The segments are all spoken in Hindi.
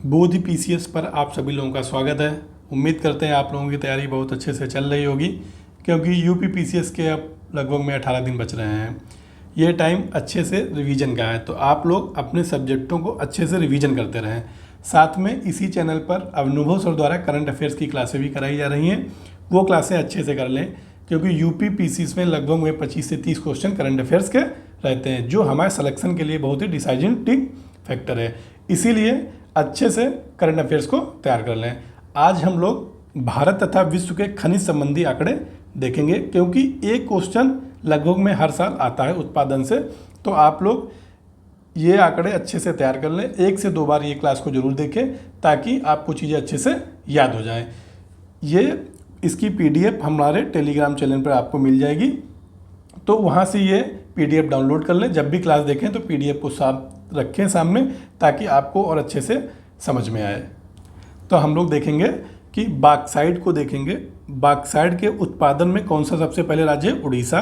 बोध पीसीएस पर आप सभी लोगों का स्वागत है। उम्मीद करते हैं आप लोगों की तैयारी बहुत अच्छे से चल रही होगी, क्योंकि यूपी पीसीएस के अब लगभग में 18 दिन बच रहे हैं। ये टाइम अच्छे से रिवीजन का है, तो आप लोग अपने सब्जेक्टों को अच्छे से रिवीजन करते रहें। साथ में इसी चैनल पर अनुभव सर द्वारा करंट अफेयर्स की क्लासें भी कराई जा रही हैं, वो क्लासें अच्छे से कर लें, क्योंकि यूपी पीसीएस में लगभग में 25 से 30 क्वेश्चन करंट अफेयर्स के रहते हैं, जो हमारे सिलेक्शन के लिए बहुत ही डिसाइडिंग फैक्टर है। इसीलिए अच्छे से करंट अफेयर्स को तैयार कर लें। आज हम लोग भारत तथा विश्व के खनिज संबंधी आंकड़े देखेंगे, क्योंकि एक क्वेश्चन लगभग में हर साल आता है उत्पादन से, तो आप लोग ये आंकड़े अच्छे से तैयार कर लें। 1 से 2 बार ये क्लास को जरूर देखें, ताकि आपको चीज़ें अच्छे से याद हो जाएं। इसकी पीडीएफ हमारे टेलीग्राम चैनल पर आपको मिल जाएगी, तो वहाँ से ये पीडीएफ डाउनलोड कर लें। जब भी क्लास देखें तो पीडीएफ को साथ रखें सामने, ताकि आपको और अच्छे से समझ में आए। तो हम लोग देखेंगे कि बॉक्साइट को देखेंगे। बॉक्साइट के उत्पादन में कौन सा सबसे पहले राज्य है? उड़ीसा।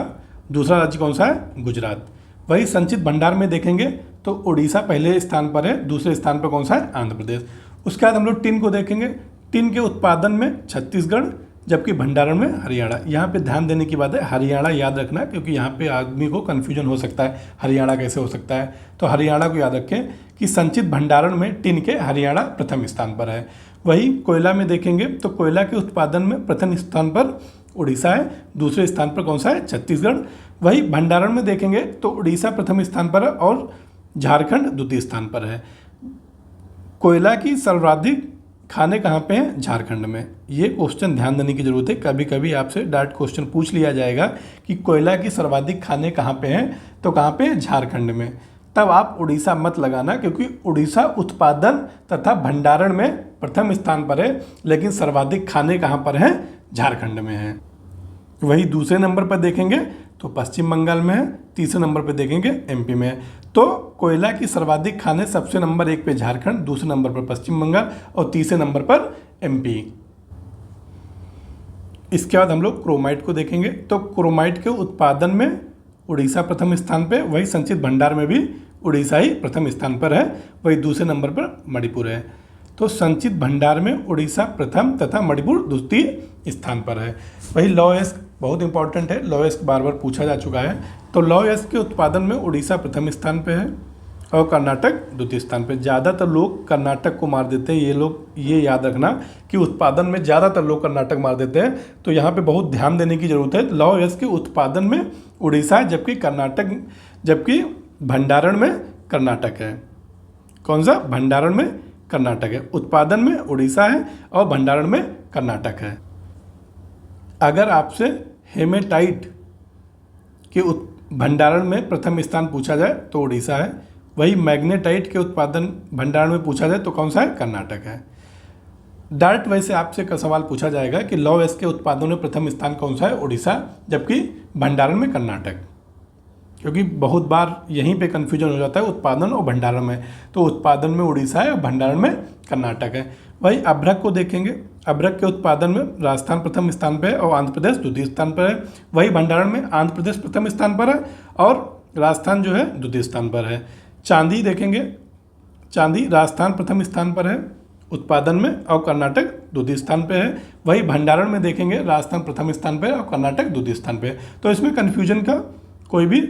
दूसरा राज्य कौन सा है? गुजरात। वही संचित भंडार में देखेंगे तो उड़ीसा पहले स्थान पर है, दूसरे स्थान पर कौन सा है? आंध्र प्रदेश। उसके बाद हम लोग टिन को देखेंगे। टिन के उत्पादन में छत्तीसगढ़, जबकि भंडारण में हरियाणा। यहाँ पे ध्यान देने की बात है, हरियाणा याद रखना, क्योंकि यहाँ पे आदमी को कन्फ्यूजन हो सकता है, हरियाणा कैसे हो सकता है। तो हरियाणा को याद रखें कि संचित भंडारण में टिन के हरियाणा प्रथम स्थान पर है। वही कोयला में देखेंगे तो कोयला के उत्पादन में प्रथम स्थान पर उड़ीसा है, दूसरे स्थान पर कौन सा है? छत्तीसगढ़। वही भंडारण में देखेंगे तो उड़ीसा प्रथम स्थान पर है और झारखंड द्वितीय स्थान पर है। कोयला की सर्वाधिक खाने कहाँ पे हैं? झारखंड में। ये क्वेश्चन ध्यान देने की जरूरत है, कभी कभी आपसे डायरेक्ट क्वेश्चन पूछ लिया जाएगा कि कोयला की सर्वाधिक खाने कहाँ पे हैं, तो कहाँ पे? झारखंड में। तब आप उड़ीसा मत लगाना, क्योंकि उड़ीसा उत्पादन तथा भंडारण में प्रथम स्थान पर है, लेकिन सर्वाधिक खाने कहाँ पर हैं? झारखंड में है। वही दूसरे नंबर पर देखेंगे तो पश्चिम बंगाल में है, तीसरे नंबर पर देखेंगे एमपी में है। तो कोयला की सर्वाधिक खाने सबसे नंबर 1 पे झारखंड, दूसरे नंबर पर पश्चिम बंगाल और तीसरे नंबर पर एमपी। इसके बाद हम लोग क्रोमाइट को देखेंगे। तो क्रोमाइट के उत्पादन में उड़ीसा प्रथम स्थान पे, वही संचित भंडार में भी उड़ीसा ही प्रथम स्थान पर है, वही दूसरे नंबर पर मणिपुर है। तो संचित भंडार में उड़ीसा प्रथम तथा मणिपुर द्वितीय स्थान पर है। वही लॉएस्क बहुत इंपॉर्टेंट है, लॉएस्क बार बार पूछा जा चुका है। तो लॉएस्क के उत्पादन में उड़ीसा प्रथम स्थान पे है और कर्नाटक द्वितीय स्थान पे। ज़्यादातर लोग कर्नाटक को मार देते हैं, ये याद रखना कि उत्पादन में ज़्यादातर लोग कर्नाटक मार देते हैं, तो यहाँ पे बहुत ध्यान देने की ज़रूरत है। लॉएस्क के उत्पादन में उड़ीसा है, जबकि भंडारण में कर्नाटक है। कौन सा? भंडारण में कर्नाटक है। उत्पादन में उड़ीसा है और भंडारण में कर्नाटक है। अगर आपसे हेमेटाइट के भंडारण में प्रथम स्थान पूछा जाए तो उड़ीसा है। वही मैग्नेटाइट के उत्पादन भंडारण में पूछा जाए तो कौन सा है? कर्नाटक है। डायरेक्ट वैसे आपसे का सवाल पूछा जाएगा कि लॉएस्क के उत्पादन में प्रथम स्थान कौन सा है? उड़ीसा, जबकि भंडारण में कर्नाटक। क्योंकि बहुत बार यहीं पे कन्फ्यूजन हो जाता है उत्पादन और भंडारण में, तो उत्पादन में उड़ीसा है और भंडारण में कर्नाटक है। वही अभ्रक को देखेंगे। अभ्रक के उत्पादन में राजस्थान प्रथम स्थान पर है और आंध्र प्रदेश द्वितीय स्थान पर है। वही भंडारण में आंध्र प्रदेश प्रथम स्थान पर है और राजस्थान जो है द्वितीय स्थान पर है। चांदी देखेंगे। चांदी राजस्थान प्रथम स्थान पर है उत्पादन में और कर्नाटक द्वितीय स्थान पे है। वही भंडारण में देखेंगे राजस्थान प्रथम स्थान पे और कर्नाटक द्वितीय स्थान पे है। तो इसमें कन्फ्यूजन का कोई भी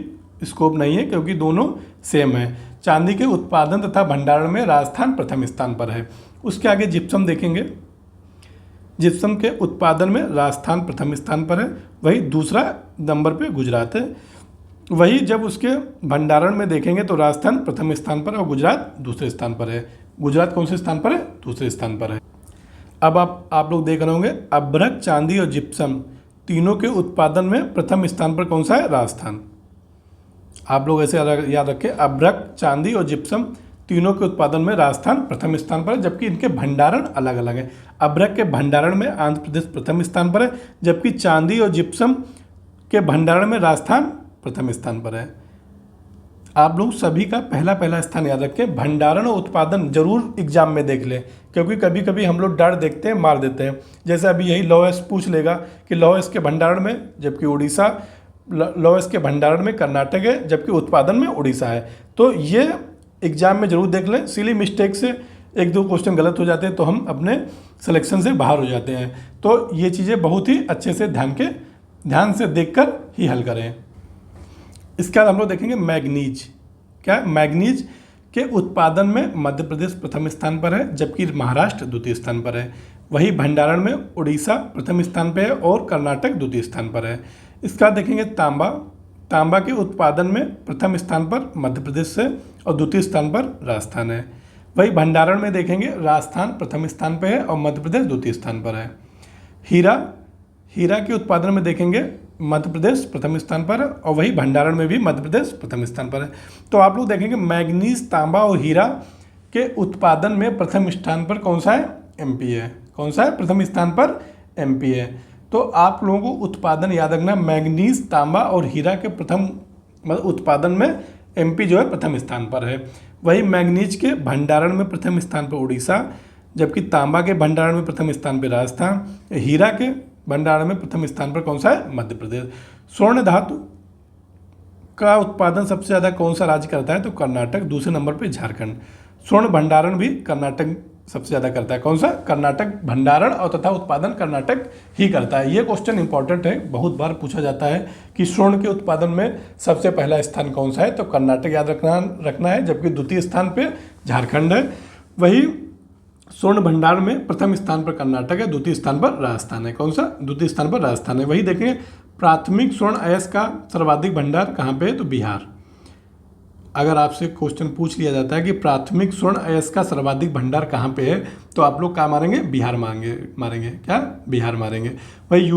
स्कोप नहीं है, क्योंकि दोनों सेम है। चांदी के उत्पादन तथा भंडारण में राजस्थान प्रथम स्थान पर है। उसके आगे जिप्सम देखेंगे। जिप्सम के उत्पादन में राजस्थान प्रथम स्थान पर है, वही दूसरा नंबर पे गुजरात है। वही जब उसके भंडारण में देखेंगे तो राजस्थान प्रथम स्थान पर और गुजरात दूसरे स्थान पर है। गुजरात कौन से स्थान पर है? दूसरे स्थान पर है। अब आप लोग देख रहे होंगे अभ्रक, चांदी और जिप्सम तीनों के उत्पादन में प्रथम स्थान पर कौन सा है? राजस्थान। आप लोग ऐसे याद रखें, अभ्रक, चांदी और जिप्सम तीनों के उत्पादन में राजस्थान प्रथम स्थान पर है, जबकि इनके भंडारण अलग अलग है। अभ्रक के भंडारण में आंध्र प्रदेश प्रथम स्थान पर है, जबकि चांदी और जिप्सम के भंडारण में राजस्थान प्रथम स्थान पर है। आप लोग सभी का पहला स्थान याद रखें। भंडारण और उत्पादन जरूर एग्जाम में देख लें, क्योंकि कभी कभी हम लोग डर देखते हैं, मार देते हैं। जैसे अभी यही लॉएस्क पूछ लेगा कि लॉएस्क के भंडारण में, जबकि उड़ीसा, लॉएस्क के भंडारण में कर्नाटक है, जबकि उत्पादन में उड़ीसा है। तो ये एग्जाम में जरूर देख लें। सिली मिस्टेक से एक दो क्वेश्चन गलत हो जाते हैं तो हम अपने सिलेक्शन से बाहर हो जाते हैं। तो ये चीज़ें बहुत ही अच्छे से ध्यान से देखकर ही हल करें। इसके बाद हम लोग देखेंगे मैग्नीज। क्या? मैग्नीज के उत्पादन में मध्य प्रदेश प्रथम स्थान पर है, जबकि महाराष्ट्र द्वितीय स्थान पर है। वही भंडारण में उड़ीसा प्रथम स्थान पर है और कर्नाटक द्वितीय स्थान पर है। इसके बाद देखेंगे तांबा के उत्पादन में प्रथम स्थान पर मध्य प्रदेश से और द्वितीय स्थान पर राजस्थान है। वही भंडारण में देखेंगे राजस्थान प्रथम स्थान पर है और मध्य प्रदेश द्वितीय स्थान पर है। हीरा के उत्पादन में देखेंगे मध्य प्रदेश प्रथम स्थान पर है और वही भंडारण में भी मध्य प्रदेश प्रथम स्थान पर है। तो आप लोग देखेंगे मैग्नीज, तांबा और हीरा के उत्पादन में प्रथम स्थान पर कौन सा है? एमपी है। कौन सा है? प्रथम स्थान पर एमपी है। तो आप लोगों को उत्पादन याद रखना, मैग्नीज, तांबा और हीरा के प्रथम उत्पादन में एमपी जो है प्रथम स्थान पर है। वही मैग्नीज के भंडारण में प्रथम स्थान पर उड़ीसा, जबकि तांबा के भंडारण में प्रथम स्थान पर राजस्थान, हीरा के भंडारण में प्रथम स्थान पर कौन सा है? मध्य प्रदेश। स्वर्ण धातु का उत्पादन सबसे ज़्यादा कौन सा राज्य करता है? तो कर्नाटक। दूसरे नंबर पर झारखंड। स्वर्ण भंडारण भी कर्नाटक सबसे ज़्यादा करता है। कौन सा? कर्नाटक। भंडारण और तथा उत्पादन कर्नाटक ही करता है। ये क्वेश्चन इंपॉर्टेंट है, बहुत बार पूछा जाता है कि स्वर्ण के उत्पादन में सबसे पहला स्थान कौन सा है? तो कर्नाटक याद रखना है, जबकि द्वितीय स्थान पे झारखंड है। वही स्वर्ण भंडार में प्रथम स्थान पर कर्नाटक है, द्वितीय स्थान पर राजस्थान है। कौन सा? द्वितीय स्थान पर राजस्थान है। वही देखेंगे प्राथमिक स्वर्ण अयस्क का सर्वाधिक भंडार कहाँ पे है? तो बिहार। अगर आपसे क्वेश्चन पूछ लिया जाता है कि प्राथमिक स्वर्ण अयस्क का सर्वाधिक भंडार कहाँ पे है, तो आप लोग क्या मारेंगे? बिहार मारेंगे। क्या? बिहार मारेंगे। वही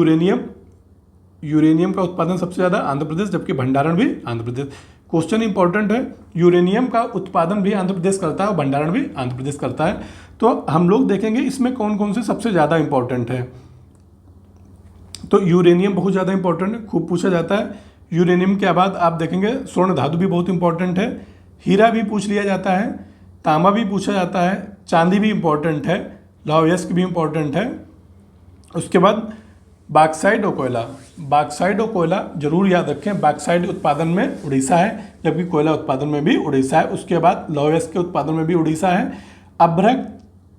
यूरेनियम का उत्पादन सबसे ज़्यादा आंध्र प्रदेश, जबकि भंडारण भी आंध्र प्रदेश। क्वेश्चन इंपॉर्टेंट है, यूरेनियम का उत्पादन भी आंध्र प्रदेश करता है और भंडारण भी आंध्र प्रदेश करता है। तो हम लोग देखेंगे इसमें कौन कौन से सबसे ज़्यादा इंपॉर्टेंट है। तो यूरेनियम बहुत ज़्यादा इंपॉर्टेंट है, खूब पूछा जाता है। यूरेनियम के बाद आप देखेंगे स्वर्ण धातु भी बहुत इंपॉर्टेंट है, हीरा भी पूछ लिया जाता है, तांबा भी पूछा जाता है, चांदी भी इंपॉर्टेंट है, लौह अयस्क भी इंपॉर्टेंट है। उसके बाद बॉक्साइट और कोयला जरूर याद रखें। बॉक्साइट उत्पादन में उड़ीसा है, जबकि कोयला उत्पादन में भी उड़ीसा है। उसके बाद लौह अयस्क के उत्पादन में भी उड़ीसा है। अभ्रक,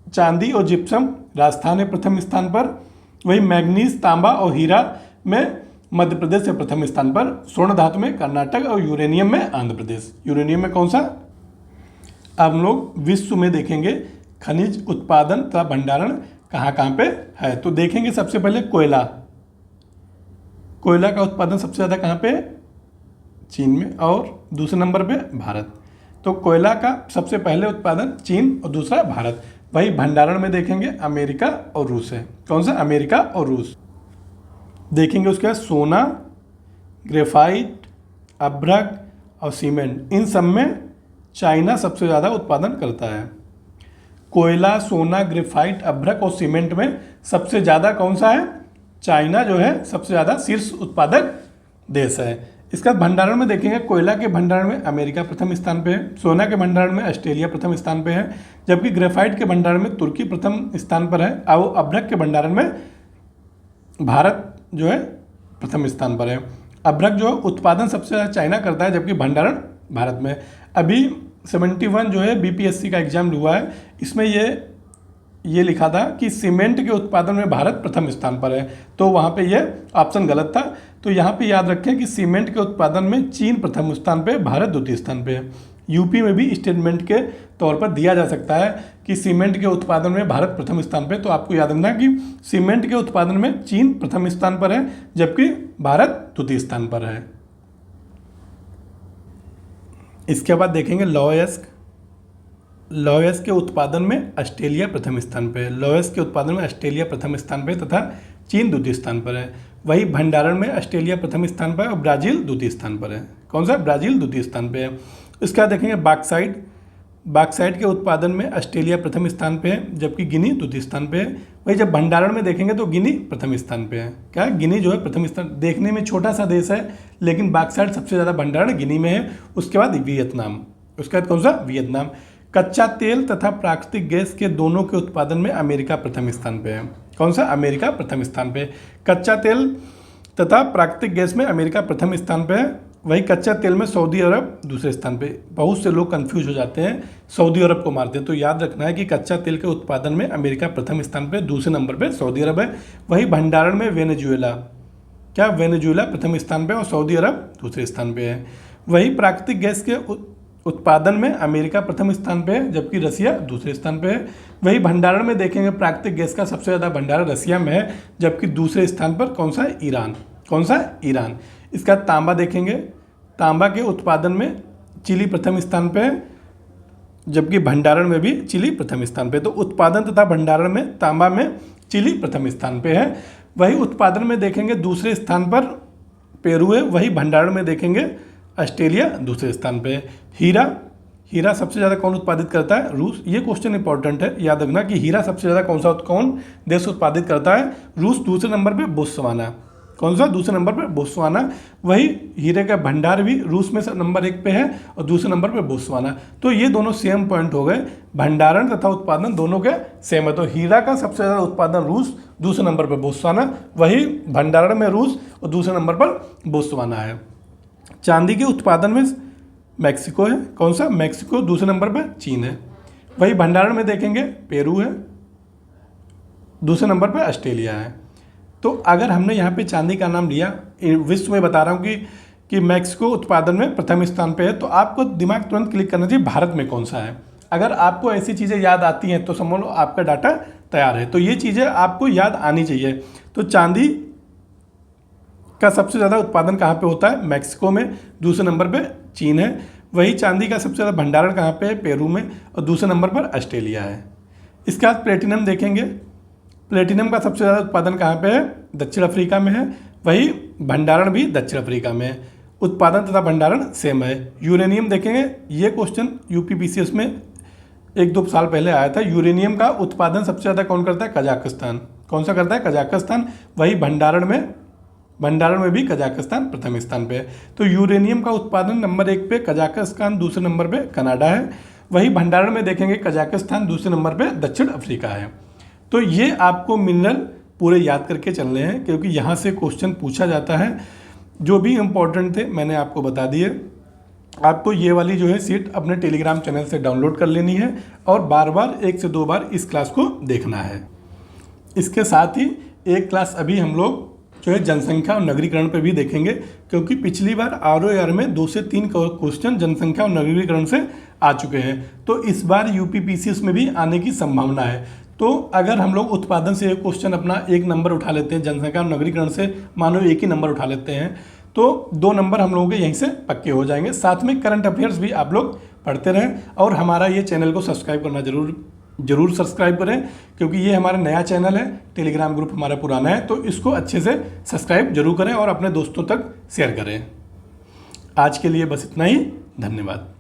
चांदी और जिप्सम राजस्थान है प्रथम स्थान पर। वही मैग्नीज, तांबा और हीरा में मध्य प्रदेश से प्रथम स्थान पर। स्वर्ण धातु में कर्नाटक और यूरेनियम में आंध्र प्रदेश। यूरेनियम में कौन सा? अब हम लोग विश्व में देखेंगे खनिज उत्पादन तथा भंडारण कहाँ पे है। तो देखेंगे सबसे पहले कोयला का उत्पादन सबसे ज़्यादा कहाँ पे? चीन में, और दूसरे नंबर पे भारत। तो कोयला का सबसे पहले उत्पादन चीन और दूसरा भारत। वही भंडारण में देखेंगे अमेरिका और रूस है। कौन सा? अमेरिका और रूस। देखेंगे उसके बाद सोना, ग्रेफाइट, अभ्रक और सीमेंट, इन सब में चाइना सबसे ज़्यादा उत्पादन करता है। कोयला, सोना, ग्रेफाइट, अभ्रक और सीमेंट में सबसे ज़्यादा कौन सा है? चाइना जो है सबसे ज़्यादा शीर्ष उत्पादक देश है। इसका भंडारण में देखेंगे कोयला के भंडारण में अमेरिका प्रथम स्थान पे है, सोना के भंडारण में ऑस्ट्रेलिया प्रथम स्थान पे है, जबकि ग्रेफाइट के भंडारण में तुर्की प्रथम स्थान पर है और अभ्रक के भंडारण में भारत जो है प्रथम स्थान पर है। अभ्रक जो उत्पादन सबसे ज़्यादा चाइना करता है, जबकि भंडारण भारत में। अभी 71 जो है बीपीएससी का एग्जाम हुआ है, इसमें ये लिखा था कि सीमेंट के उत्पादन में भारत प्रथम स्थान पर है, तो वहाँ पे ये ऑप्शन गलत था। तो यहाँ पे याद रखें कि सीमेंट के उत्पादन में चीन प्रथम स्थान पे, भारत द्वितीय स्थान पे है। यूपी में भी स्टेटमेंट के तौर पर दिया जा सकता है कि सीमेंट के उत्पादन में भारत प्रथम स्थान पे, तो आपको याद रखना कि सीमेंट के उत्पादन में चीन प्रथम स्थान पर है, जबकि भारत द्वितीय स्थान पर है। इसके बाद देखेंगे लौह अयस्क के उत्पादन में ऑस्ट्रेलिया प्रथम स्थान पर है। लौह अयस्क के उत्पादन में ऑस्ट्रेलिया प्रथम स्थान पर तथा चीन द्वितीय स्थान पर है। वही भंडारण में ऑस्ट्रेलिया प्रथम स्थान पर और ब्राज़ील द्वितीय स्थान पर है। कौन सा? ब्राज़ील द्वितीय स्थान पर है। इसके बाद देखेंगे बॉक्साइट के उत्पादन में ऑस्ट्रेलिया प्रथम स्थान पे है, जबकि गिनी द्वितीय स्थान पे है। वही जब भंडारण में देखेंगे तो गिनी प्रथम स्थान पे है। क्या? गिनी जो है प्रथम स्थान। देखने में छोटा सा देश है, लेकिन बॉक्साइट सबसे ज़्यादा भंडारण गिनी में है। उसके बाद वियतनाम। उसके बाद कौन सा? वियतनाम। कच्चा तेल तथा प्राकृतिक गैस के दोनों के उत्पादन में अमेरिका प्रथम स्थान पे है। कौन सा? अमेरिका प्रथम स्थान पे। कच्चा तेल तथा प्राकृतिक गैस में अमेरिका प्रथम स्थान पे है। वही कच्चा तेल में सऊदी अरब दूसरे स्थान पे। बहुत से लोग कंफ्यूज हो जाते हैं, सऊदी अरब को मारते हैं, तो याद रखना है कि कच्चा तेल के उत्पादन में अमेरिका प्रथम स्थान पे, दूसरे नंबर पे सऊदी अरब है। वही भंडारण में वेनेजुएला, क्या वेनेजुएला प्रथम स्थान पे और सऊदी अरब दूसरे स्थान पे है। वही प्राकृतिक गैस के उत्पादन में अमेरिका प्रथम स्थान पे है, जबकि रसिया दूसरे स्थान पे है। वही भंडारण में देखेंगे प्राकृतिक गैस का सबसे ज़्यादा भंडारण रसिया में है, जबकि दूसरे स्थान पर कौन सा है? ईरान। कौन सा है? ईरान। इसका तांबा देखेंगे, तांबा के उत्पादन में चिली प्रथम स्थान पे है, जबकि भंडारण में भी चिली प्रथम स्थान पे। तो उत्पादन तथा भंडारण में तांबा में चिली प्रथम स्थान पे है। वही उत्पादन में देखेंगे दूसरे स्थान पर पेरू है, वही भंडारण में देखेंगे ऑस्ट्रेलिया दूसरे स्थान पे है। हीरा सबसे ज़्यादा कौन उत्पादित करता है? रूस। ये क्वेश्चन इंपॉर्टेंट है, याद रखना कि हीरा सबसे ज़्यादा कौन देश उत्पादित करता है? रूस। दूसरे नंबर पे बोत्सवाना। कौन सा? दूसरे नंबर पे बोत्सवाना। वही हीरे का भंडार भी रूस में नंबर 1 पे है और दूसरे नंबर पे बोत्सवाना। तो ये दोनों सेम पॉइंट हो गए, भंडारण तथा उत्पादन दोनों के सेम है। तो हीरा का सबसे ज़्यादा उत्पादन रूस, दूसरे नंबर पर बोत्सवाना। वही भंडारण में रूस और दूसरे नंबर पर बोत्सवाना है। चांदी के उत्पादन में मैक्सिको है। कौन सा? मैक्सिको। दूसरे नंबर पर चीन है। वही भंडारण में देखेंगे पेरू है, दूसरे नंबर पर ऑस्ट्रेलिया है। तो अगर हमने यहाँ पे चांदी का नाम लिया, विश्व में बता रहा हूँ कि मैक्सिको उत्पादन में प्रथम स्थान पे है, तो आपको दिमाग तुरंत क्लिक करना चाहिए भारत में कौन सा है। अगर आपको ऐसी चीज़ें याद आती हैं तो समझ लो आपका डाटा तैयार है। तो ये चीज़ें आपको याद आनी चाहिए। तो चांदी का सबसे ज़्यादा उत्पादन कहाँ पे होता है? मैक्सिको में। दूसरे नंबर पे चीन है। वही चांदी का सबसे ज़्यादा भंडारण कहाँ पे है? पेरू में। और दूसरे नंबर पर ऑस्ट्रेलिया है। इसके बाद प्लेटिनम देखेंगे, प्लेटिनम का सबसे ज़्यादा उत्पादन कहाँ पे है? दक्षिण अफ्रीका में है। वही भंडारण भी दक्षिण अफ्रीका में है। उत्पादन तथा भंडारण सेम है। यूरेनियम देखेंगे, ये क्वेश्चन यूपीपीसीएस में 1-2 साल पहले आया था। यूरेनियम का उत्पादन सबसे ज़्यादा कौन करता है? कजाकिस्तान। कौन सा करता है? कजाकिस्तान। वही भंडारण में भी कजाकिस्तान प्रथम स्थान पे है। तो यूरेनियम का उत्पादन नंबर 1 पे कजाकिस्तान, दूसरे नंबर पे कनाडा है। वही भंडारण में देखेंगे कजाकिस्तान, दूसरे नंबर पे दक्षिण अफ्रीका है। तो ये आपको मिनरल पूरे याद करके चलने हैं, क्योंकि यहाँ से क्वेश्चन पूछा जाता है। जो भी इम्पोर्टेंट थे मैंने आपको बता दिए। आपको ये वाली जो है सीट अपने टेलीग्राम चैनल से डाउनलोड कर लेनी है और बार बार 1 से 2 बार इस क्लास को देखना है। इसके साथ ही एक क्लास अभी हम लोग जो है जनसंख्या और नगरीकरण पे भी देखेंगे, क्योंकि पिछली बार ROR में 2 से 3 क्वेश्चन जनसंख्या और नगरीकरण से आ चुके हैं। तो इस बार यूपीपीसीएस में भी आने की संभावना है। तो अगर हम लोग उत्पादन से एक क्वेश्चन अपना 1 नंबर उठा लेते हैं, जनसंख्या और नगरीकरण से मानो 1 ही नंबर उठा लेते हैं, तो 2 नंबर हम लोगों के यहीं से पक्के हो जाएंगे। साथ में करंट अफेयर्स भी आप लोग पढ़ते रहें और हमारा ये चैनल को सब्सक्राइब करना जरूर सब्सक्राइब करें, क्योंकि ये हमारा नया चैनल है। टेलीग्राम ग्रुप हमारा पुराना है, तो इसको अच्छे से सब्सक्राइब जरूर करें और अपने दोस्तों तक शेयर करें। आज के लिए बस इतना ही। धन्यवाद।